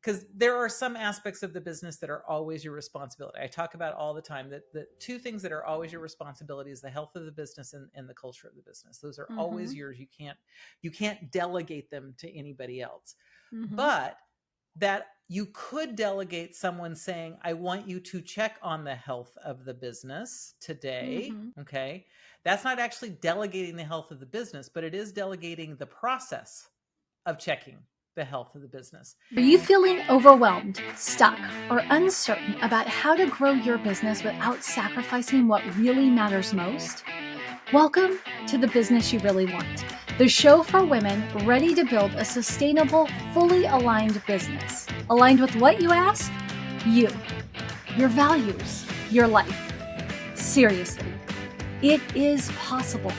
because there are some aspects of the business that are always your responsibility. I talk about all the time that the two things that are always your responsibility is the health of the business and the culture of the business. Those are always yours. You can't delegate them to anybody else. But that you could delegate someone saying, I want you to check on the health of the business today. Okay. That's not actually delegating the health of the business, but it is delegating the process of checking the health of the business. Are you feeling overwhelmed, stuck, or uncertain about how to grow your business without sacrificing what really matters most? Welcome to The Business You Really Want, the show for women ready to build a sustainable, fully aligned business. Aligned with what, you ask? You, your values, your life. Seriously, it is possible.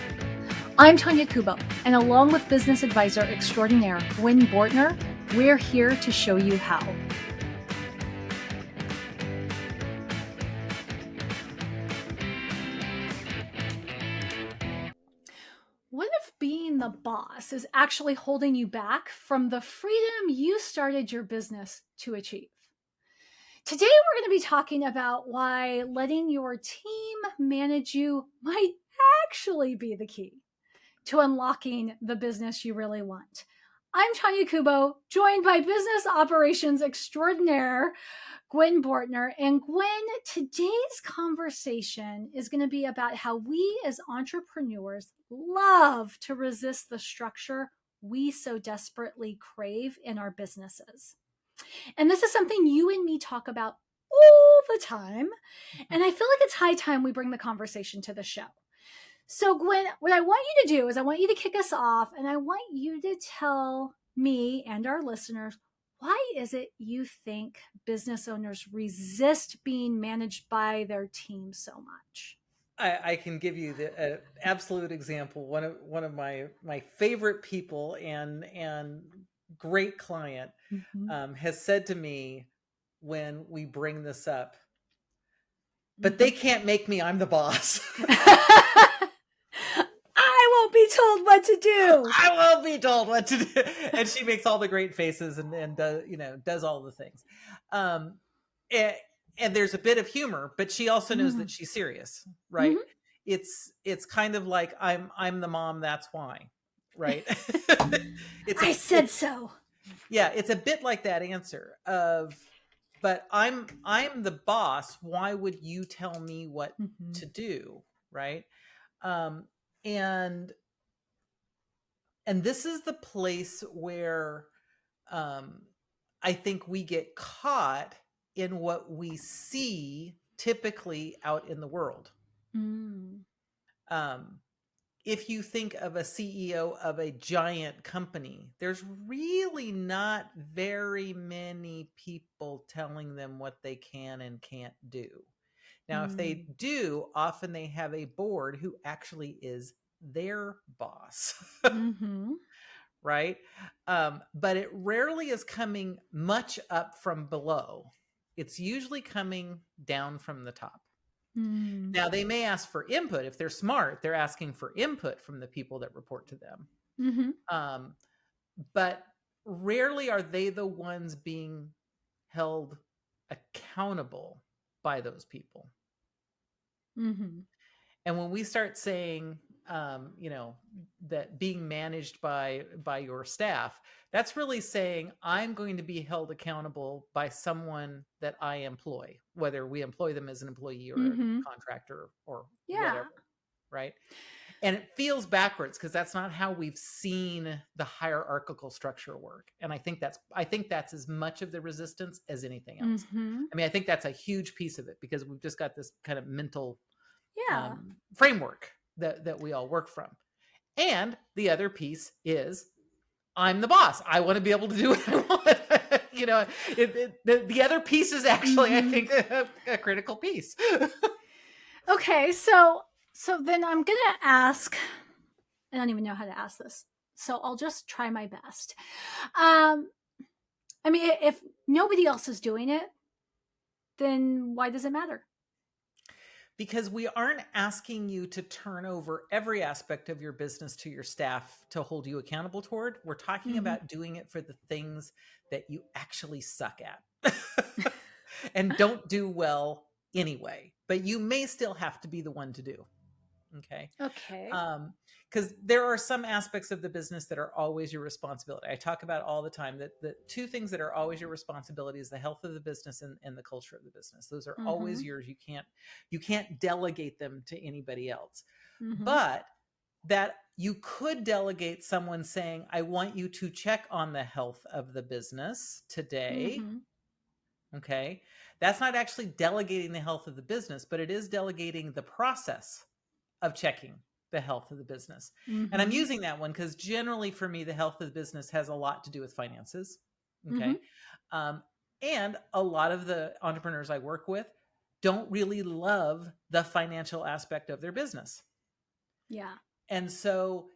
I'm Tonya Kubo, and along with business advisor extraordinaire Gwen Bortner, we're here to show you how. What if being the boss is actually holding you back from the freedom you started your business to achieve? Today, we're going to be talking about why letting your team manage you might actually be the key to unlocking the business you really want. I'm Tonya Kubo, joined by business operations extraordinaire Gwen Bortner. And Gwen, today's conversation is going to be about how we as entrepreneurs love to resist the structure we so desperately crave in our businesses. And this is something you and me talk about all the time. And I feel like it's high time we bring the conversation to the show. So Gwen, what I want you to do is I want you to kick us off, and I want you to tell me and our listeners, why is it you think business owners resist being managed by their team so much? I can give you the absolute example. One of my favorite people and great client has said to me when we bring this up, but they can't make me. I'm the boss. I won't be told what to do. I won't be told what to do. And she makes all the great faces and does all the things. And there's a bit of humor, but she also knows that she's serious, right? It's kind of like I'm the mom, that's why, right? I said so. Yeah, it's a bit like that answer of, but I'm the boss. Why would you tell me what to do, right? And this is the place where I think we get caught in what we see typically out in the world. If you think of a CEO of a giant company, there's really not very many people telling them what they can and can't do. Now, if they do, often they have a board who actually is their boss, right? But it rarely is coming much up from below. It's usually coming down from the top. Now, they may ask for input. If they're smart, they're asking for input from the people that report to them. But rarely are they the ones being held accountable by those people. And when we start saying, that being managed by your staff, that's really saying I'm going to be held accountable by someone that I employ, whether we employ them as an employee or a contractor or whatever, right? And it feels backwards because that's not how we've seen the hierarchical structure work. And I think that's as much of the resistance as anything else. I mean, I think that's a huge piece of it because we've just got this kind of mental framework that we all work from. And the other piece is I'm the boss. I want to be able to do what I want. The other piece is actually, I think, a critical piece. Okay, so then I'm going to ask, I don't even know how to ask this, so I'll just try my best. I mean, if nobody else is doing it, then why does it matter? Because we aren't asking you to turn over every aspect of your business to your staff to hold you accountable toward. We're talking Mm-hmm. about doing it for the things that you actually suck at and don't do well anyway, but you may still have to be the one to do. Okay. Okay. Because there are some aspects of the business that are always your responsibility. I talk about all the time that the two things that are always your responsibility is the health of the business and the culture of the business. Those are Mm-hmm. always yours. You can't delegate them to anybody else. Mm-hmm. But that you could delegate someone saying, I want you to check on the health of the business today. Mm-hmm. Okay. That's not actually delegating the health of the business, but it is delegating the process of checking the health of the business. And I'm Mm-hmm. using that one because generally for me, the health of the business has a lot to do with finances. Mm-hmm. Okay. Um, and a lot of the entrepreneurs I work with don't really love the financial aspect of their business. Yeah. And so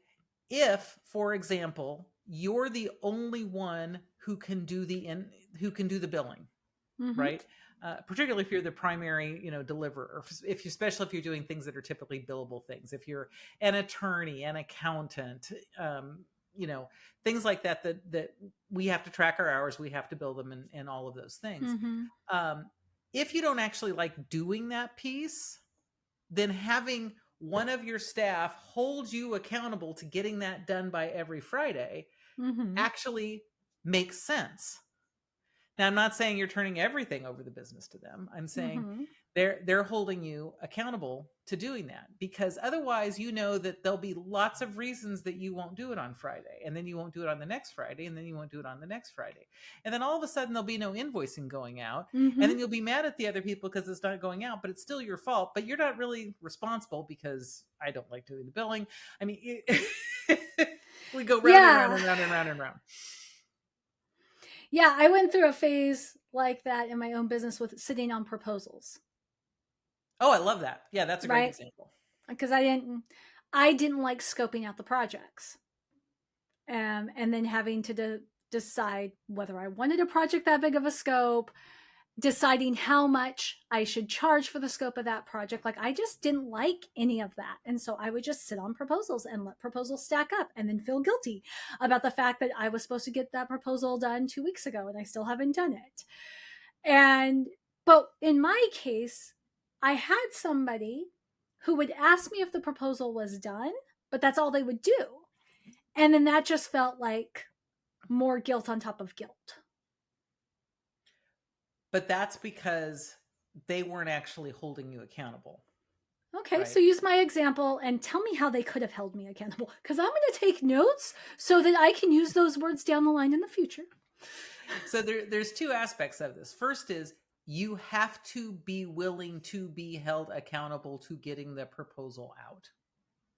if, for example, you're the only one who can do the billing, Mm-hmm. right? Particularly if you're the primary, deliverer. If you, especially if you're doing things that are typically billable things. If you're an attorney, an accountant, things like that. That we have to track our hours, we have to bill them, and all of those things. Mm-hmm. Um, if you don't actually like doing that piece, then having one of your staff hold you accountable to getting that done by every Friday Mm-hmm. actually makes sense. Now, I'm not saying you're turning everything over the business to them. I'm saying Mm-hmm. they're holding you accountable to doing that, because otherwise, that there'll be lots of reasons that you won't do it on Friday, and then you won't do it on the next Friday, and then you won't do it on the next Friday. And then all of a sudden there'll be no invoicing going out, and Mm-hmm. then you'll be mad at the other people because it's not going out, but it's still your fault, but you're not really responsible because I don't like doing the billing. I mean, we go round and round Yeah. and round and round and round. Yeah, I went through a phase like that in my own business with sitting on proposals. Oh, I love that. Yeah, that's a great Right? example. Because I didn't like scoping out the projects. And then having to decide whether I wanted a project that big of a scope, deciding how much I should charge for the scope of that project. Like, I just didn't like any of that. And so I would just sit on proposals and let proposals stack up and then feel guilty about the fact that I was supposed to get that proposal done 2 weeks ago and I still haven't done it. But in my case, I had somebody who would ask me if the proposal was done, but that's all they would do. And then that just felt like more guilt on top of guilt. But that's because they weren't actually holding you accountable. Okay, Right. so use my example and tell me how they could have held me accountable, because I'm going to take notes so that I can use those words down the line in the future. So there's two aspects of this. First is you have to be willing to be held accountable to getting the proposal out.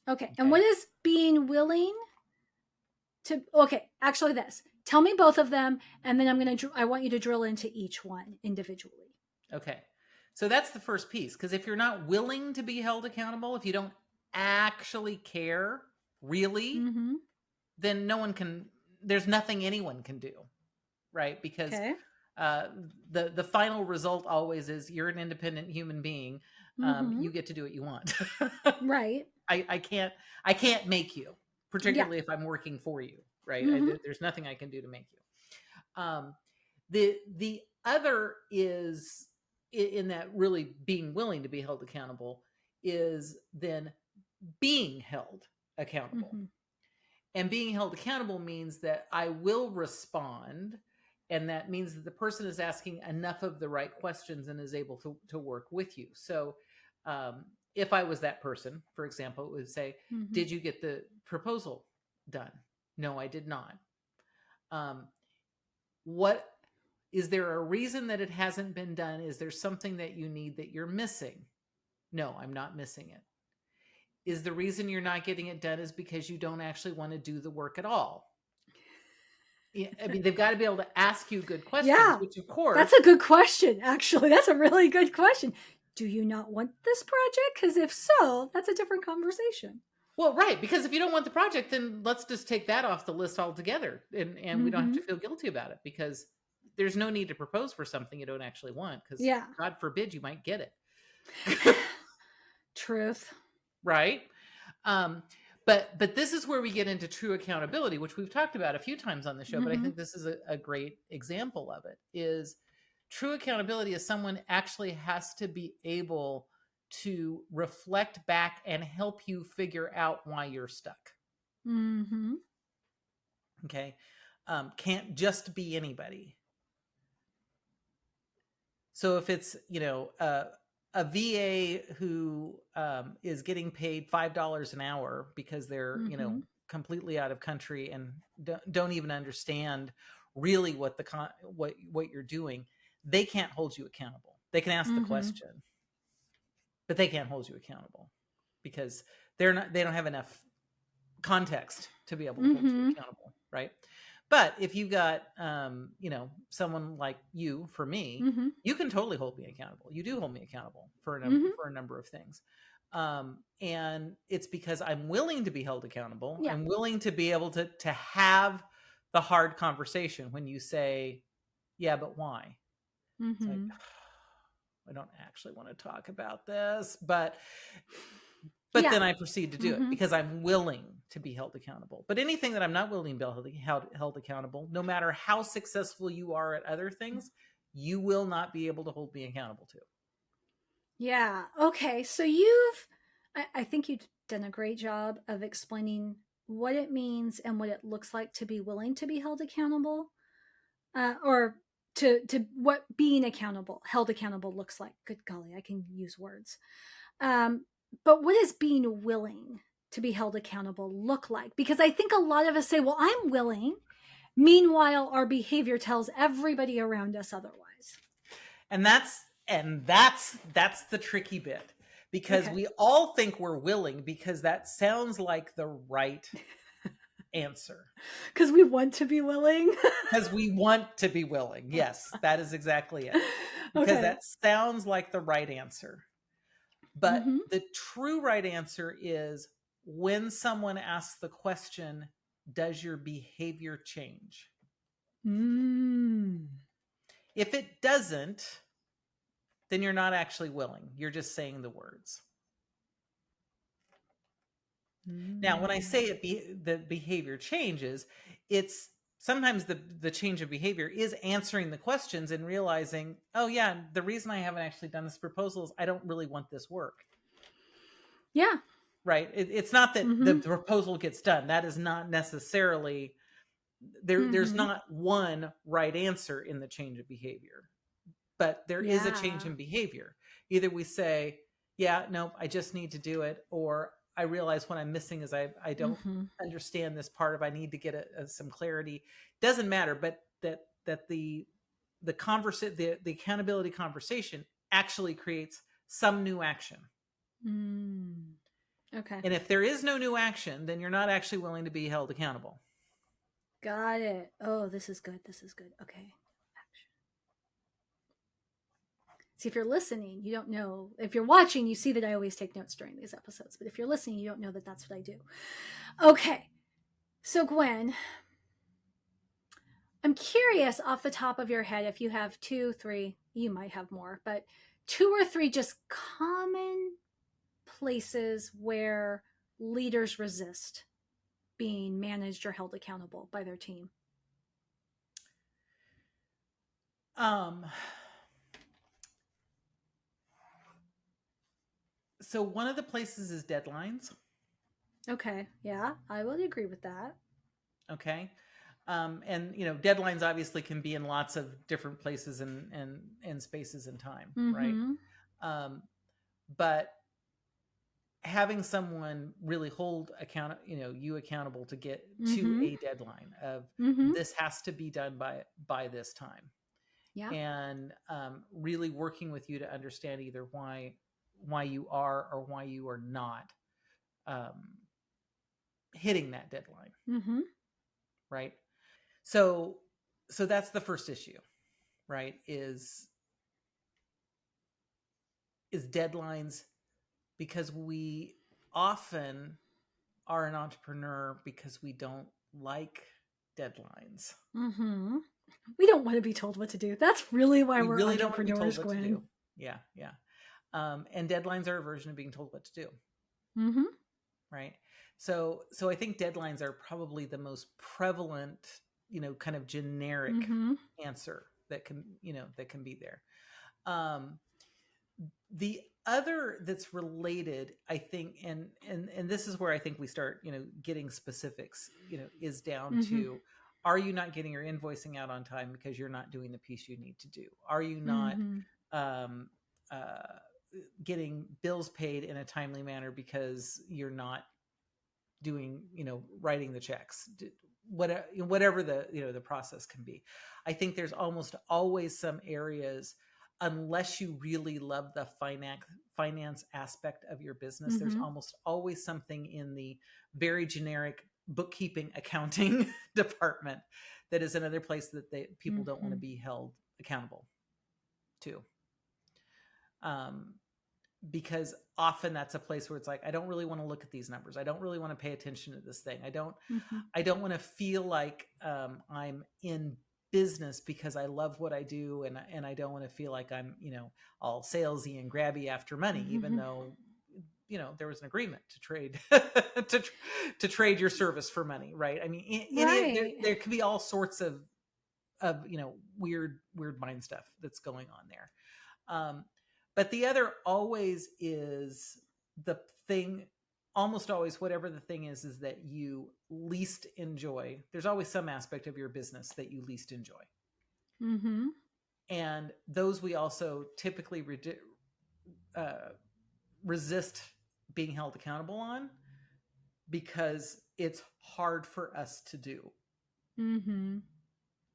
Okay, and what is being willing to? Okay, actually, this. Tell me both of them, and then I want you to drill into each one individually. Okay. So that's the first piece, because if you're not willing to be held accountable, if you don't actually care, really, Mm-hmm. then there's nothing anyone can do, right? Because Okay. The final result always is you're an independent human being. Mm-hmm. You get to do what you want. Right. I can't make you, particularly Yeah. if I'm working for you, right? Mm-hmm. There's nothing I can do to make you. The other is in that really being willing to be held accountable is then being held accountable. Mm-hmm. And being held accountable means that I will respond. And that means that the person is asking enough of the right questions and is able to work with you. So if I was that person, for example, it would say, Mm-hmm. did you get the proposal done? No, I did not. What is there a reason that it hasn't been done? Is there something that you need that you're missing? No, I'm not missing it. Is the reason you're not getting it done is because you don't actually want to do the work at all? I mean, they've got to be able to ask you good questions, Yeah, which of course. That's a good question, actually. That's a really good question. Do you not want this project? Because if so, that's a different conversation. Well, right, because if you don't want the project, then let's just take that off the list altogether, and we don't have to feel guilty about it, because there's no need to propose for something you don't actually want, because God forbid you might get it. Truth. right? But this is where we get into true accountability, which we've talked about a few times on the show, but I think this is a great example of it. Is true accountability is someone actually has to be able to reflect back and help you figure out why you're stuck. Mm-hmm. Okay. Can't just be anybody. So if it's, a VA who is getting paid $5 an hour because they're, completely out of country and don't even understand really what what you're doing, they can't hold you accountable. They can ask the question, but they can't hold you accountable because they don't have enough context to be able to hold you accountable, right? But if you've got someone like you, for me, you can totally hold me accountable. You do hold me accountable for a number of things, and it's because I'm willing to be held accountable. Yeah. I'm willing to be able to have the hard conversation when you say, yeah, but why? It's like, I don't actually want to talk about this, but then I proceed to do it because I'm willing to be held accountable. But anything that I'm not willing to be held accountable, no matter how successful you are at other things, you will not be able to hold me accountable to. Yeah. Okay. So I think you've done a great job of explaining what it means and what it looks like to be willing to be held accountable, or to what being held accountable looks like. Good golly, I can use words. But what does being willing to be held accountable look like? Because I think a lot of us say, well, I'm willing. Meanwhile, our behavior tells everybody around us otherwise. And that's the tricky bit, because we all think we're willing because that sounds like the right answer. Because we want to be willing. Because we want to be willing. Yes, that is exactly it. Because that sounds like the right answer. But the true right answer is when someone asks the question, does your behavior change? If it doesn't, then you're not actually willing. You're just saying the words. Now, when I say the behavior changes, it's sometimes the change of behavior is answering the questions and realizing, oh yeah, the reason I haven't actually done this proposal is I don't really want this work. Yeah. Right. It's not that the proposal gets done. That is not necessarily there's not one right answer in the change of behavior, but there is a change in behavior. Either we say, yeah, no, I just need to do it, or I realize what I'm missing is I don't understand this part of, I need to get some clarity. Doesn't matter, but that the accountability conversation actually creates some new action. Okay. And if there is no new action, then you're not actually willing to be held accountable. Got it. Oh, this is good. This is good. Okay. Action. See, if you're listening, you don't know. If you're watching, you see that I always take notes during these episodes. But if you're listening, you don't know that that's what I do. Okay. So, Gwen, I'm curious off the top of your head if you have 2, 3, you might have more, but 2 or 3 just common places where leaders resist being managed or held accountable by their team. So one of the places is deadlines. Okay. Yeah, I would agree with that. Okay. And deadlines obviously can be in lots of different places and spaces and time, right? But having someone really hold you accountable to get to a deadline of this has to be done by this time. Yeah. And really working with you to understand either why you are or why you are not hitting that deadline. Right. So that's the first issue, right? Is deadlines, because we often are an entrepreneur because we don't like deadlines. We don't want to be told what to do. That's really why we're really entrepreneurs, Gwen. Yeah. And deadlines are a version of being told what to do. Mm-hmm. Right. So I think deadlines are probably the most prevalent, kind of generic Mm-hmm. answer that can be there. Um, the other that's related, I think, and this is where I think we start, getting specifics, is down Mm-hmm. to, are you not getting your invoicing out on time because you're not doing the piece you need to do? Are you not Mm-hmm. um, uh, getting bills paid in a timely manner because you're not doing, writing the checks, whatever the process can be? I think there's almost always some areas, unless you really love the finance aspect of your business, there's Mm-hmm. almost always something in the very generic bookkeeping, accounting department that is another place that people don't want Mm-hmm. to be held accountable to. Um, because often that's a place where it's like, I don't really want to look at these numbers. I don't really want to pay attention to this thing. Mm-hmm. I don't want to feel like I'm in business because I love what I do, and I don't want to feel like I'm, all salesy and grabby after money, even Mm-hmm. though there was an agreement to trade to trade your service for money, right? I mean, Right. there could be all sorts of weird mind stuff that's going on there. But the other always is the thing, almost always, whatever the thing is that you least enjoy. There's always some aspect of your business that you least enjoy. Mm-hmm. And those we also typically uh, resist being held accountable on, because it's hard for us to do. Mm-hmm.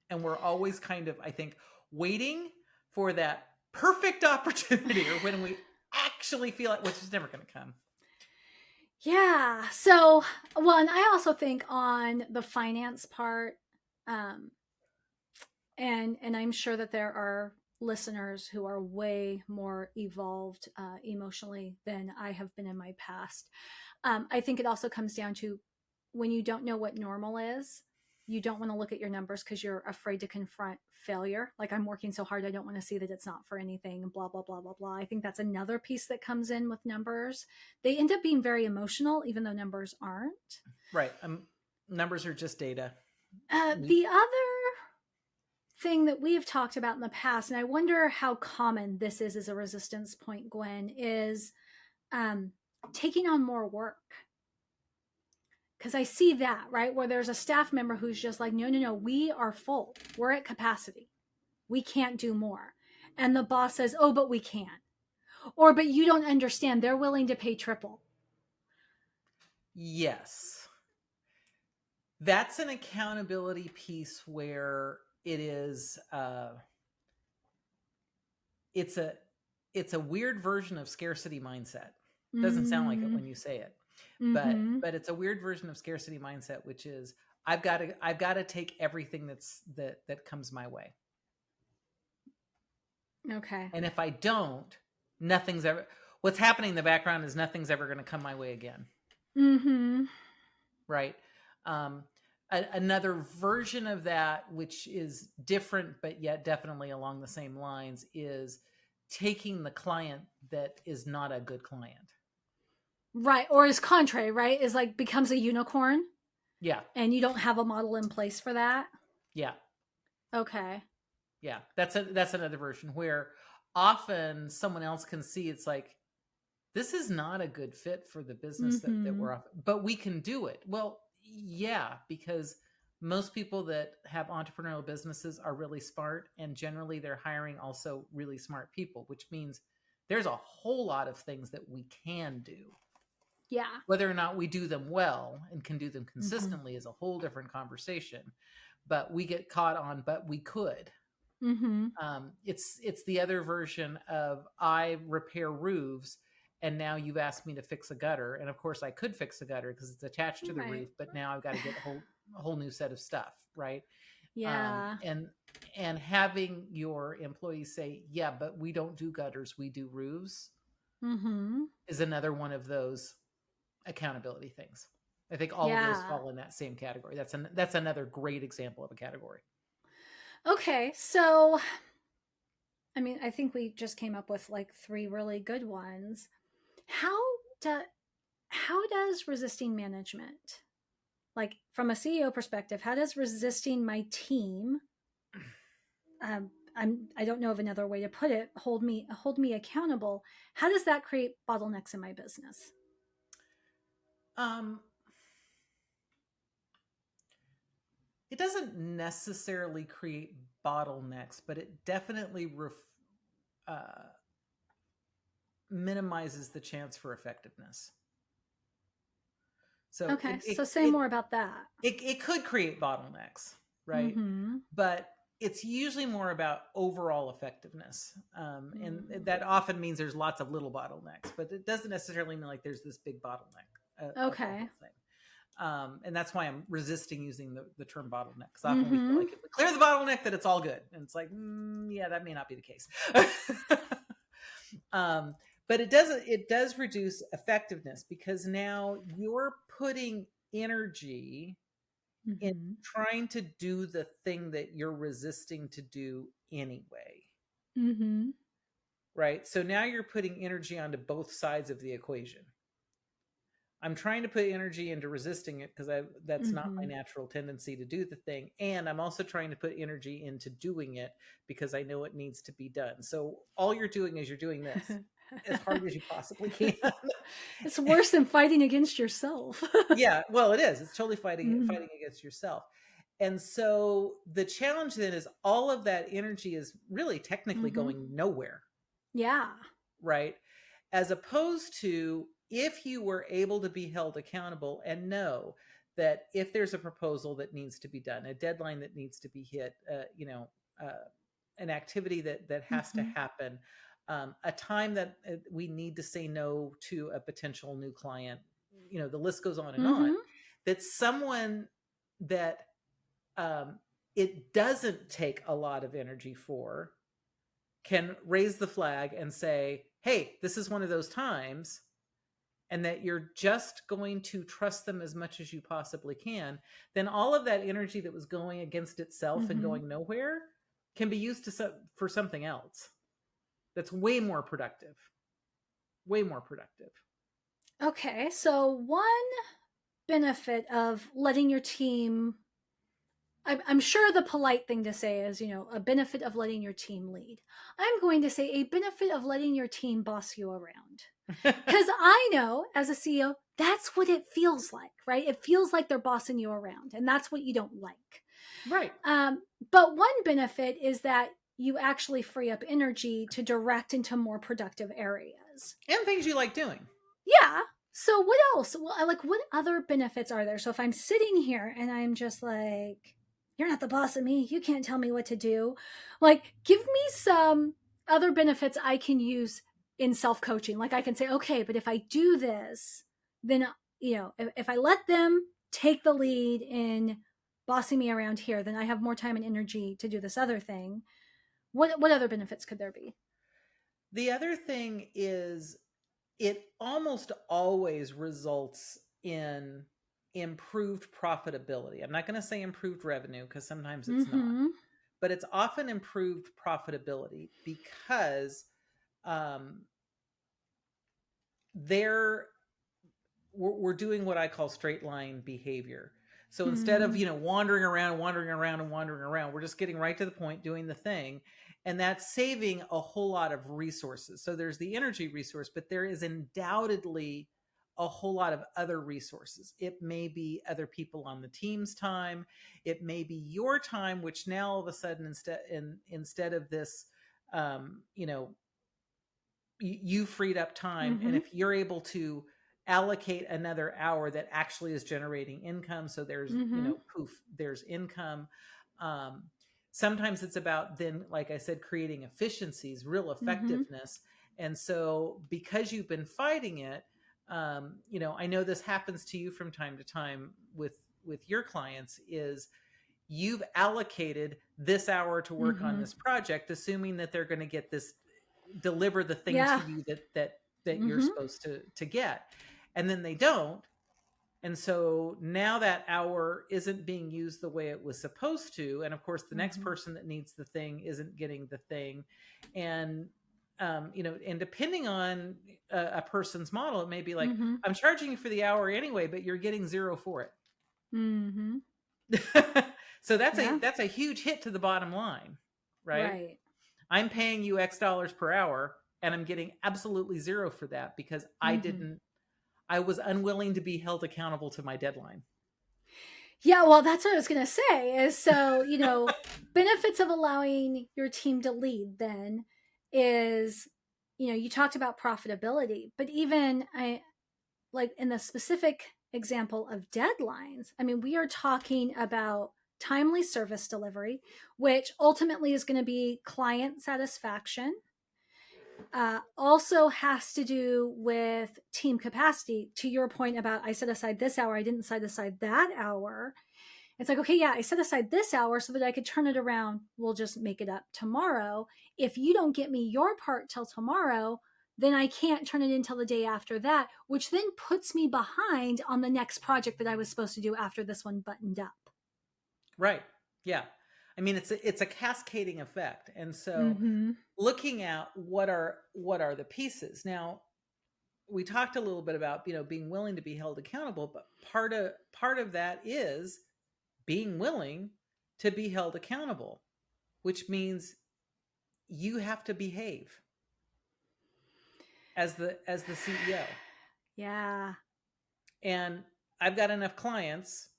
And we're always kind of, I think, waiting for that perfect opportunity, or when we actually feel it, which is never going to come. Yeah. So, well, and I also think on the finance part, um, and I'm sure that there are listeners who are way more evolved emotionally than I have been in my past. I think it also comes down to, when you don't know what normal is, you don't want to look at your numbers because you're afraid to confront failure. Like, I'm working so hard, I don't want to see that it's not for anything, and blah, blah, blah, blah, blah. I think that's another piece that comes in with numbers. They end up being very emotional, even though numbers aren't. Right. Numbers are just data. The other thing that we've talked about in the past, and I wonder how common this is as a resistance point, Gwen, is taking on more work. Because I see that, right, where there's a staff member who's just like, no, no, no, we are full. We're at capacity. We can't do more. And the boss says, oh, but we can. Or, but you don't understand. They're willing to pay triple. Yes. That's an accountability piece where it is, it's a weird version of scarcity mindset. Doesn't sound like it when you say it, Mm-hmm. but it's a weird version of scarcity mindset, which is, I've got to take everything that comes my way. Okay. And if I don't, what's happening in the background is nothing's ever going to come my way again. Mm-hmm. Right. Another version of that, which is different but yet definitely along the same lines, is taking the client that is not a good client. Right. Or is contrary, right? Is like becomes a unicorn. Yeah. And you don't have a model in place for that. Yeah. Okay. Yeah. That's another version where often someone else can see, it's like, this is not a good fit for the business that we're off, but we can do it. Well, yeah, because most people that have entrepreneurial businesses are really smart, and generally they're hiring also really smart people, which means there's a whole lot of things that we can do. Yeah. Whether or not we do them well and can do them consistently is a whole different conversation. But we get caught on, but we could. Mm-hmm. It's the other version of, I repair roofs, and now you've asked me to fix a gutter, and of course I could fix a gutter because it's attached to the roof, but now I've got to get a whole new set of stuff, right? Yeah. And having your employees say, yeah, but we don't do gutters, we do roofs, is another one of those accountability things. I think all of those fall in that same category. That's another great example of a category. Okay, so I mean, I think we just came up with like three really good ones. How do how does resisting management, like from a CEO perspective, how does resisting my team, I don't know of another way to put it, hold me accountable? How does that create bottlenecks in my business? Um, it doesn't necessarily create bottlenecks, but it definitely uh, minimizes the chance for effectiveness. So Okay, so say more about that. it could create bottlenecks, right? Mm-hmm. But it's usually more about overall effectiveness. And Mm. that often means there's lots of little bottlenecks, but it doesn't necessarily mean like there's this big bottleneck of the Okay. whole thing. And that's why I'm resisting using the term bottleneck, because often we feel Mm-hmm. like if we clear the bottleneck that it's all good, and it's like, yeah, that may not be the case. um, but it does reduce effectiveness, because now you're putting energy in Mm-hmm. trying to do the thing that you're resisting to do anyway. Mm-hmm. Right? So now you're putting energy onto both sides of the equation. I'm trying to put energy into resisting it because that's not Mm-hmm. my natural tendency to do the thing. And I'm also trying to put energy into doing it because I know it needs to be done. So all you're doing is you're doing this as hard as you possibly can. It's worse than fighting against yourself. Yeah, well, it is. It's totally Mm. fighting against yourself. And so the challenge then is all of that energy is really technically Mm-hmm. going nowhere, Yeah. right? As opposed to if you were able to be held accountable and know that if there's a proposal that needs to be done, a deadline that needs to be hit, an activity that has to Mm-hmm. happen, a time that we need to say no to a potential new client, the list goes on and on. Mm-hmm. That someone that um, it doesn't take a lot of energy for can raise the flag and say, hey, this is one of those times, and that you're just going to trust them as much as you possibly can, then all of that energy that was going against itself and Mm-hmm. going nowhere can be used for something else that's way more productive. Way more productive. Okay, so one benefit of letting your team, I'm sure the polite thing to say is, a benefit of letting your team lead. I'm going to say a benefit of letting your team boss you around. Because I know as a CEO, that's what it feels like, right? It feels like they're bossing you around, and that's what you don't like. Right. Um, but one benefit is that you actually free up energy to direct into more productive areas. And things you like doing. Yeah. So what else? Well, what other benefits are there? So if I'm sitting here and I'm just like, you're not the boss of me, you can't tell me what to do. Like, give me some other benefits I can use in self-coaching. Like I can say, okay, but if I do this, then if I let them take the lead in bossing me around here, then I have more time and energy to do this other thing. What other benefits could there be? The other thing is it almost always results in improved profitability. I'm not going to say improved revenue because sometimes it's not, Mm-hmm. but it's often improved profitability because um, they're we're doing what I call straight line behavior. So instead of Mm-hmm. wandering around, we're just getting right to the point, doing the thing, and that's saving a whole lot of resources. So there's the energy resource, but there is undoubtedly a whole lot of other resources. It may be other people on the team's time. It may be your time, which now all of a sudden instead of this, um, you know, you freed up time, and Mm-hmm. if you're able to allocate another hour that actually is generating income, so there's Mm-hmm. poof, there's income. um, Sometimes it's about then, like I said, creating efficiencies, real Mm-hmm. effectiveness. And so because you've been fighting it, I know this happens to you from time to time with your clients, is you've allocated this hour to work on Mm-hmm. this project assuming that they're going to get this, deliver the thing to Yeah. you that you're Mm-hmm. supposed to get, and then they don't, And so now that hour isn't being used the way it was supposed to. And of course, the next person that needs the thing isn't getting the thing. And, and depending on a person's model, it may be like, I'm charging you for the hour anyway, but you're getting zero for it. Mm-hmm. So that's a huge hit to the bottom line, right? I'm paying you X dollars per hour and I'm getting absolutely zero for that because I was unwilling to be held accountable to my deadline. Yeah, well, that's what I was going to say is, so, benefits of allowing your team to lead then is, you talked about profitability, but even like in the specific example of deadlines, I mean, we are talking about timely service delivery, which ultimately is going to be client satisfaction. Also has to do with team capacity. To your point about, I set aside this hour, I didn't set aside that hour. It's like, okay, yeah, I set aside this hour so that I could turn it around. We'll just make it up tomorrow. If you don't get me your part till tomorrow, then I can't turn it in till the day after that, which then puts me behind on the next project that I was supposed to do after this one buttoned up. Right. Yeah. I mean, it's a cascading effect. And so looking at what are the pieces. Now, we talked a little bit about, being willing to be held accountable, but part of that is being willing to be held accountable, which means you have to behave as the CEO. Yeah. And I've got enough clients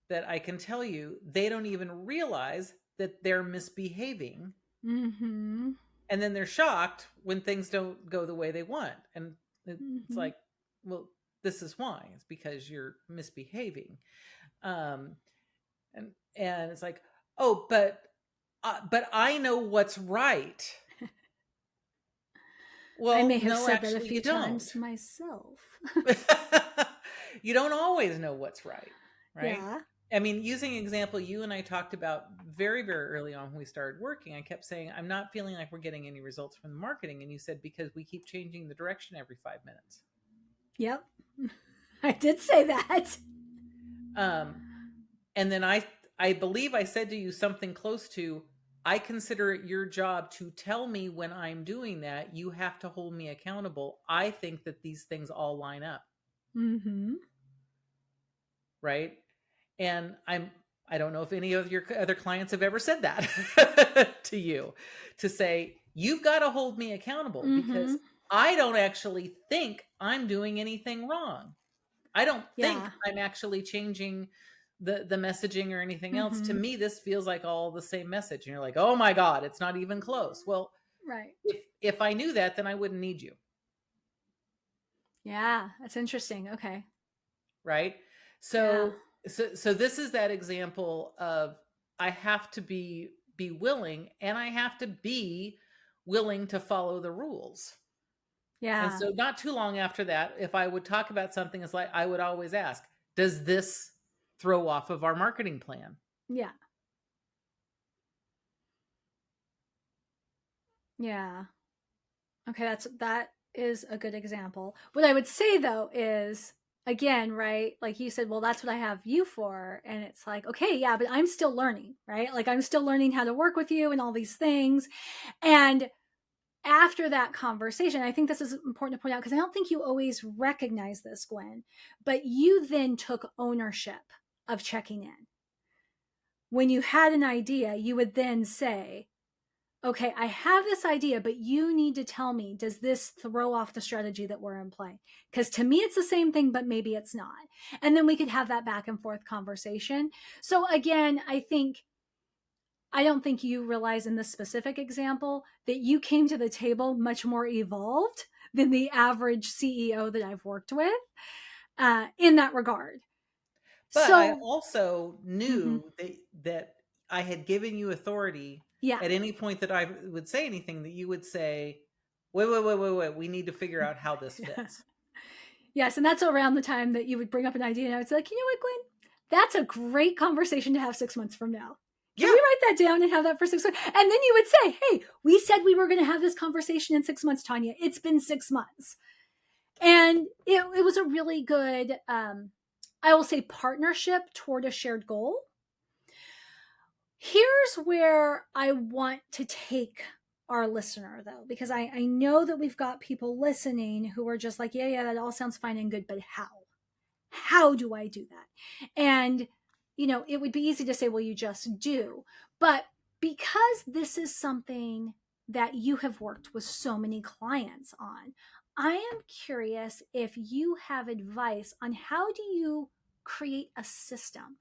that I can tell you they don't even realize that they're misbehaving. And then they're shocked when things don't go the way they want. And it's like, well, this is why. It's because you're misbehaving. And it's like, oh, but I know what's right. Well, I may have no, said actually, that a few times myself. You don't always know what's right? Yeah. I mean, using an example you and I talked about very, very early on when we started working, I kept saying, I'm not feeling like we're getting any results from the marketing. And you said, because we keep changing the direction every 5 minutes. Yep. I did say that. And then I believe I said to you something close to, I consider it your job to tell me when I'm doing that. You have to hold me accountable. I think that these things all line up. Right. And I don't know if any of your other clients have ever said that to you, to say, you've got to hold me accountable because I don't actually think I'm doing anything wrong. I don't think I'm actually changing the messaging or anything else. To me, this feels like all the same message. And you're like, oh my God, it's not even close. Well, right. If I knew that, then I wouldn't need you. Yeah, that's interesting. Okay. Right. So this is that example of, I have to be willing, and I have to be willing to follow the rules. Yeah. And so not too long after that, if I would talk about something, it's like, I would always ask, does this throw off of our marketing plan? Yeah. Yeah. Okay, that is a good example. What I would say though is, again, right, like you said, well, that's what I have you for. And it's like, okay, yeah, but I'm still learning, right? Like I'm still learning how to work with you and all these things. And after that conversation, I think this is important to point out because I don't think you always recognize this, Gwen, but you then took ownership of checking in. When you had an idea, you would then say, okay, I have this idea, but you need to tell me, does this throw off the strategy that we're in play? Because to me, it's the same thing, but maybe it's not. And then we could have that back and forth conversation. So again, I don't think you realize in this specific example that you came to the table much more evolved than the average CEO that I've worked with in that regard. But I also knew that I had given you authority at any point that I would say anything, that you would say, wait, we need to figure out how this fits. Yes, and that's around the time that you would bring up an idea and I would say, like, you know what, Gwen? That's a great conversation to have 6 months from now. Can we write that down and have that for 6 months? And then you would say, hey, we said we were going to have this conversation in 6 months, Tonya. It's been 6 months. And it was a really good I will say, partnership toward a shared goal. Here's where I want to take our listener, though, because I know that we've got people listening who are just like, yeah, that all sounds fine and good, but how? How do I do that? And, it would be easy to say, well, you just do. But because this is something that you have worked with so many clients on, I am curious if you have advice on how do you create a system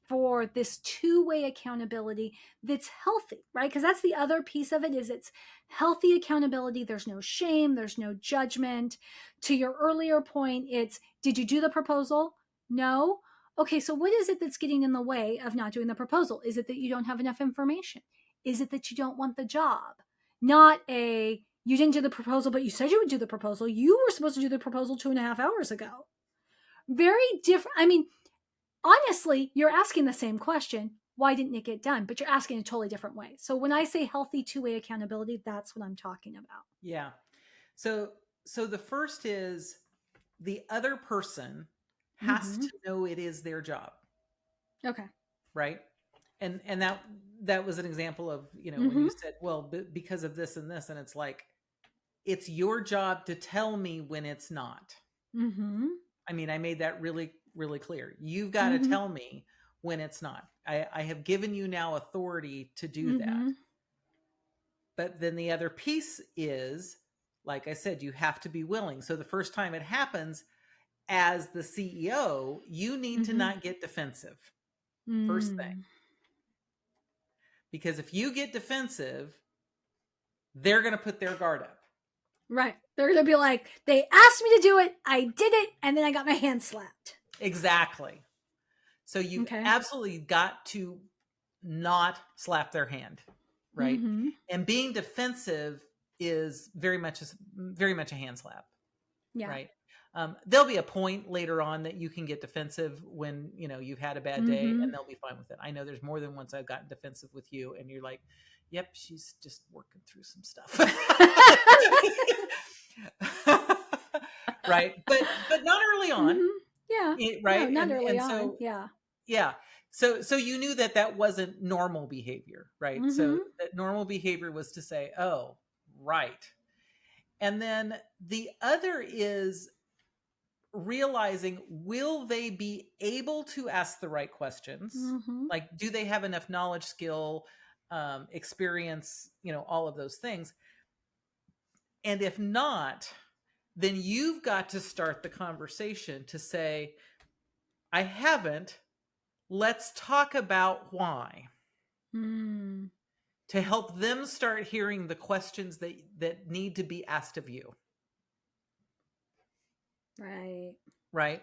for this two-way accountability that's healthy, right? Because that's the other piece of it, is it's healthy accountability. There's no shame, there's no judgment. To your earlier point, it's, did you do the proposal? No. Okay, so what is it that's getting in the way of not doing the proposal? Is it that you don't have enough information? Is it that you don't want the job? Not you didn't do the proposal, but you said you would do the proposal. You were supposed to do the proposal 2.5 hours ago. Very different. I mean, honestly, you're asking the same question. Why didn't it get done? But you're asking a totally different way. So when I say healthy two-way accountability, that's what I'm talking about. Yeah. So the first is the other person has to know it is their job. Okay. Right. And that was an example of, when you said, well, because of this and this, and it's like, it's your job to tell me when it's not. I mean, I made that really, really clear. You've got to tell me when it's not. I have given you now authority to do that. But then the other piece is, like I said, you have to be willing. So the first time it happens, as the CEO, you need to not get defensive. First thing. Because if you get defensive, they're going to put their guard up. Right. They're going to be like, they asked me to do it, I did it, and then I got my hand slapped. Exactly. So you've absolutely got to not slap their hand, right? And being defensive is very much a hand slap, right? There'll be a point later on that you can get defensive when, you've had a bad day, and they'll be fine with it. I know there's more than once I've gotten defensive with you, and you're like, yep, she's just working through some stuff. Right. But not early on. Yeah. Right. No, not early on. So, yeah. Yeah. So you knew that wasn't normal behavior, right? So that normal behavior was to say, oh, right. And then the other is realizing, will they be able to ask the right questions? Like, do they have enough knowledge, skill, experience, all of those things? And if not, then you've got to start the conversation to say, I haven't. Let's talk about why. To help them start hearing the questions that need to be asked of you. Right.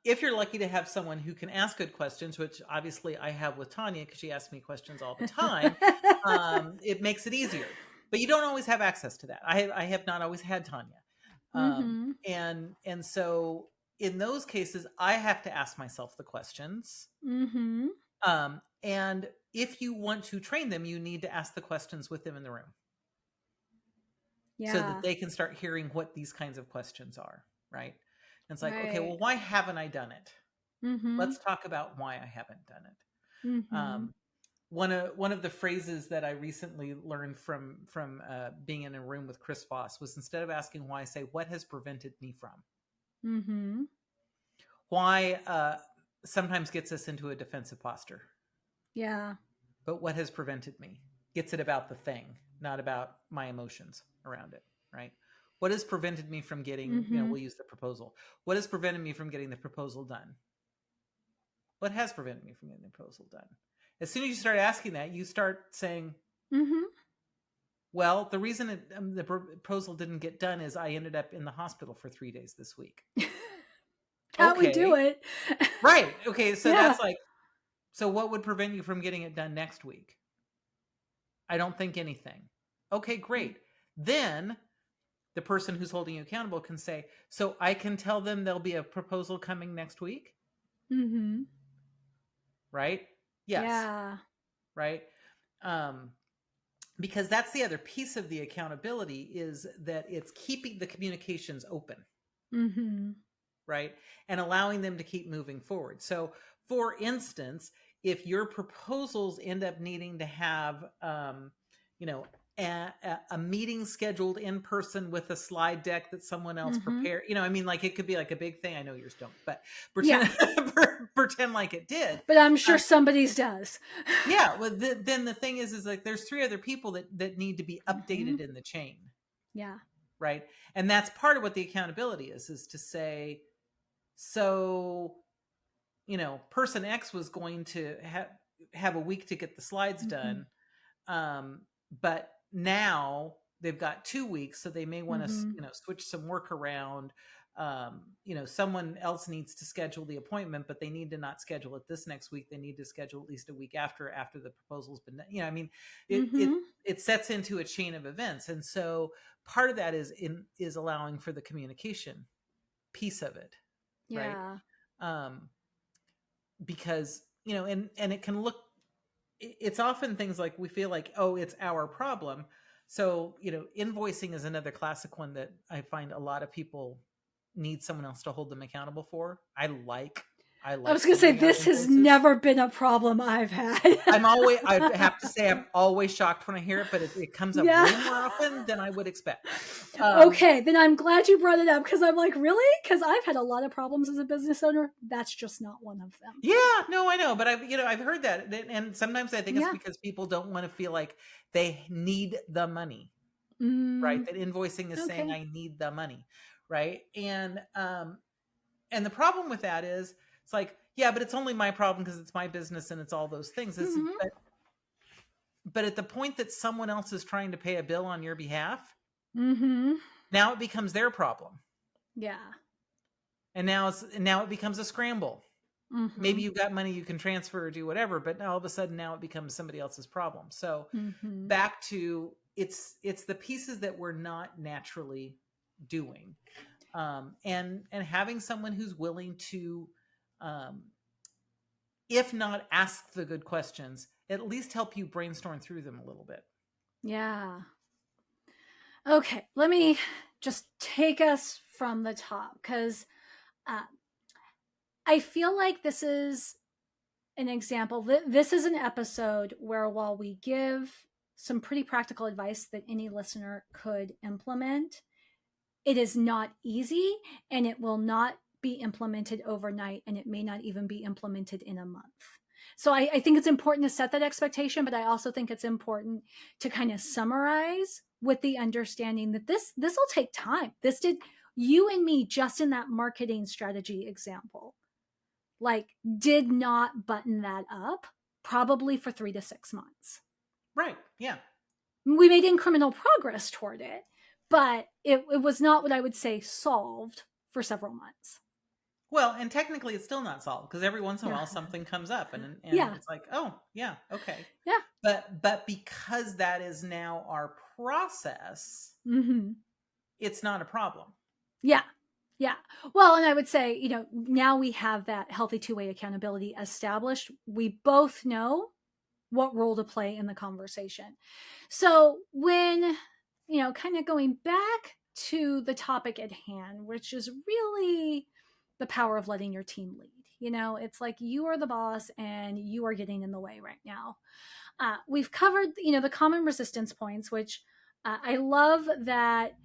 If you're lucky to have someone who can ask good questions, which obviously I have with Tonya because she asks me questions all the time, it makes it easier. But you don't always have access to that. I have not always had Tonya. And so in those cases, I have to ask myself the questions. And if you want to train them, you need to ask the questions with them in the room. So that they can start hearing what these kinds of questions are, right? And it's like, okay, well, why haven't I done it? Let's talk about why I haven't done it. One of the phrases that I recently learned from being in a room with Chris Voss was, instead of asking why, say, what has prevented me from? Why sometimes gets us into a defensive posture. But what has prevented me? Gets it about the thing, not about my emotions around it, right? What has prevented me from getting, we'll use the proposal. What has prevented me from getting the proposal done? What has prevented me from getting the proposal done? As soon as you start asking that, you start saying, well, the reason the proposal didn't get done is I ended up in the hospital for 3 days this week. How we do it. Right. Okay. So that's like, so what would prevent you from getting it done next week? I don't think anything. Okay, great. Then the person who's holding you accountable can say, so I can tell them there'll be a proposal coming next week? Right? Yes. Right? Because that's the other piece of the accountability, is that it's keeping the communications open. right? And allowing them to keep moving forward. So, for instance, if your proposals end up needing to have, you know, a meeting scheduled in person with a slide deck that someone else prepared, I mean, like it could be like a big thing. I know yours don't, but pretend pretend like it did. But I'm sure somebody's does. Yeah. Well, then the thing is like there's 3 other people that need to be updated in the chain. Yeah. Right. And that's part of what the accountability is to say, so, person X was going to have a week to get the slides done. But now they've got 2 weeks, so they may want to, switch some work around. Someone else needs to schedule the appointment, but they need to not schedule it this next week. They need to schedule at least a week after the proposal's been done. I mean, it sets into a chain of events. And so part of that is allowing for the communication piece of it. Yeah. Right. Because, and it can look, it's often things like we feel like, oh, it's our problem. So, invoicing is another classic one that I find a lot of people need someone else to hold them accountable for. I was going to say, this has never been a problem I've had. I have to say, I'm always shocked when I hear it, but it comes up way more often than I would expect. Okay, then I'm glad you brought it up, because I'm like, really? Because I've had a lot of problems as a business owner. That's just not one of them. Yeah, no, I know, but I've heard that, and sometimes I think it's because people don't want to feel like they need the money, right? That invoicing is saying I need the money, right? And the problem with that is it's like, yeah, but it's only my problem because it's my business and it's all those things. But at the point that someone else is trying to pay a bill on your behalf, now it becomes their problem. Yeah. And now it becomes a scramble. Maybe you've got money you can transfer or do whatever, but all of a sudden now it becomes somebody else's problem. So back to it's the pieces that we're not naturally doing. And having someone who's willing to, if not ask the good questions, at least help you brainstorm through them a little bit. Yeah. Okay, let me just take us from the top, because I feel like this is an example. This is an episode where, while we give some pretty practical advice that any listener could implement, it is not easy, and it will not be implemented overnight, and it may not even be implemented in a month. So I think it's important to set that expectation, but I also think it's important to kind of summarize with the understanding that this will take time. This did, you and me, just in that marketing strategy example, like, did not button that up probably for 3 to 6 months. Right. Yeah. We made incremental progress toward it, but it was not what I would say solved for several months. Well, and technically it's still not solved, because every once in a while something comes up and it's like, oh yeah, okay. Yeah. But because that is now our process, it's not a problem. Yeah. Yeah. Well, and I would say, now we have that healthy two-way accountability established. We both know what role to play in the conversation. So when, kind of going back to the topic at hand, which is really the power of letting your team lead. It's like you are the boss and you are getting in the way right now. We've covered, the common resistance points, which I love that,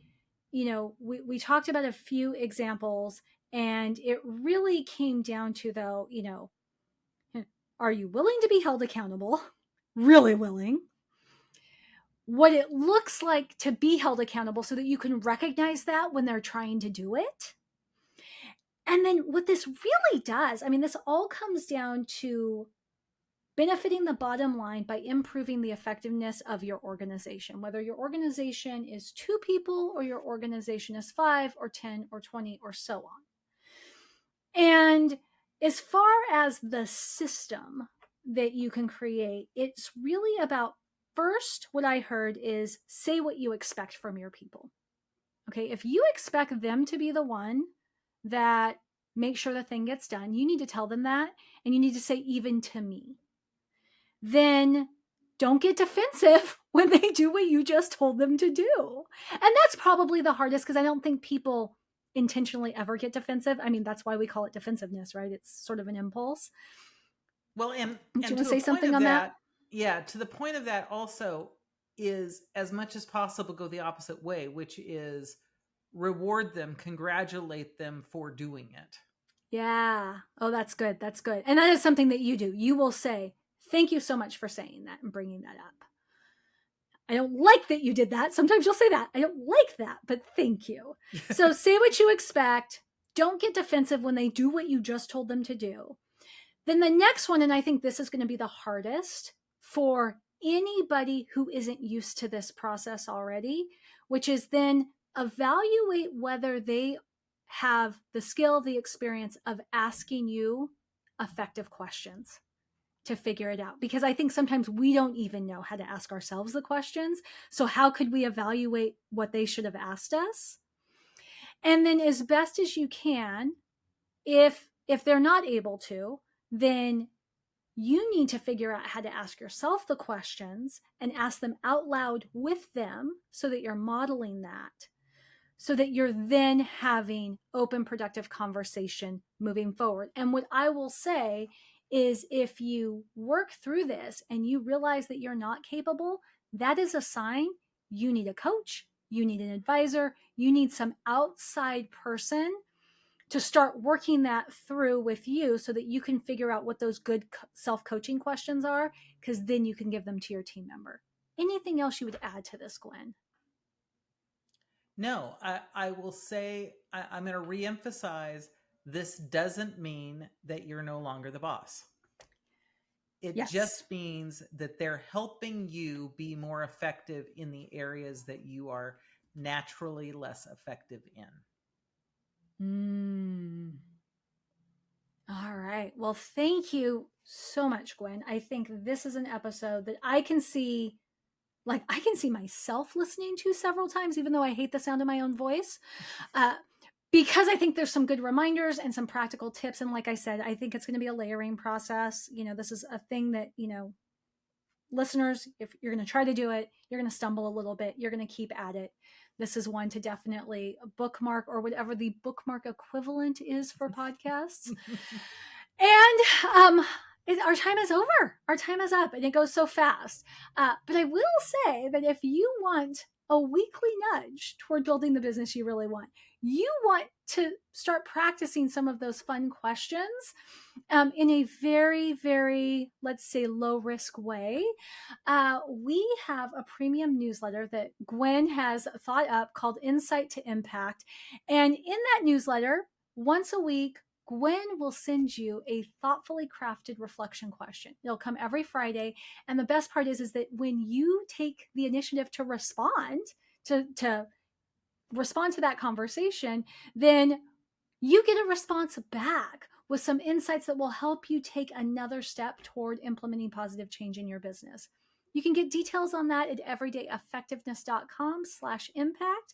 we talked about a few examples, and it really came down to, though, are you willing to be held accountable? Really willing. What it looks like to be held accountable, so that you can recognize that when they're trying to do it. And then what this really does, this all comes down to benefiting the bottom line by improving the effectiveness of your organization, whether your organization is 2 people or your organization is 5 or 10 or 20 or so on. And as far as the system that you can create, it's really about, first, what I heard is say what you expect from your people. Okay, if you expect them to be the one that makes sure the thing gets done, you need to tell them that, and you need to say, even to me. Then don't get defensive when they do what you just told them to do. And that's probably the hardest, because I don't think people intentionally ever get defensive. I mean, that's why we call it defensiveness, right? It's sort of an impulse. Well, and Do you want to to say a point something of on that? that, yeah, to the point of that also is as much as possible go the opposite way, which is reward them, congratulate them for doing it. Yeah. Oh, that's good. That's good. And that is something that you do. You will say, thank you so much for saying that and bringing that up. I don't like that you did that. Sometimes you'll say that. I don't like that, but thank you. So say what you expect. Don't get defensive when they do what you just told them to do. Then the next one, and I think this is going to be the hardest for anybody who isn't used to this process already, which is then evaluate whether they have the skill, the experience of asking you effective questions to figure it out. Because I think sometimes we don't even know how to ask ourselves the questions. So how could we evaluate what they should have asked us? And then as best as you can, if they're not able to, then you need to figure out how to ask yourself the questions and ask them out loud with them so that you're modeling that, so that you're then having open, productive conversation moving forward. And what I will say is if you work through this and you realize that you're not capable, that is a sign you need a coach, you need an advisor, you need some outside person to start working that through with you so that you can figure out what those good self-coaching questions are, because then you can give them to your team member. Anything else you would add to this, Gwen? No, I will say, I'm going to reemphasize, this doesn't mean that you're no longer the boss. It just means that they're helping you be more effective in the areas that you are naturally less effective in. All right. Well, thank you so much, Gwen. I think this is an episode that I can see myself listening to several times, even though I hate the sound of my own voice, because I think there's some good reminders and some practical tips. And like I said, I think it's going to be a layering process. This is a thing that, listeners, if you're going to try to do it, you're going to stumble a little bit. You're going to keep at it. This is one to definitely bookmark, or whatever the bookmark equivalent is for podcasts. And our time is over. Our time is up, and it goes so fast. But I will say that if you want a weekly nudge toward building the business you really want, you want to start practicing some of those fun questions in a very, very, let's say, low risk way. We have a premium newsletter that Gwen has thought up called Insight to Impact. And in that newsletter, once a week, Gwen will send you a thoughtfully crafted reflection question. It'll come every Friday. And the best part is that when you take the initiative to respond to respond to that conversation, then you get a response back with some insights that will help you take another step toward implementing positive change in your business. You can get details on that at everydayeffectiveness.com/impact.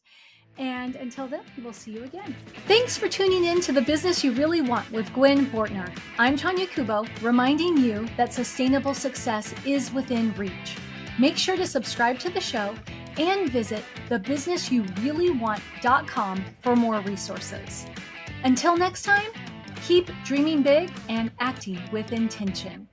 And until then, we'll see you again. Thanks for tuning in to The Business You Really Want with Gwen Bortner. I'm Tonya Kubo, reminding you that sustainable success is within reach. Make sure to subscribe to the show and visit thebusinessyoureallyWant.com for more resources. Until next time, keep dreaming big and acting with intention.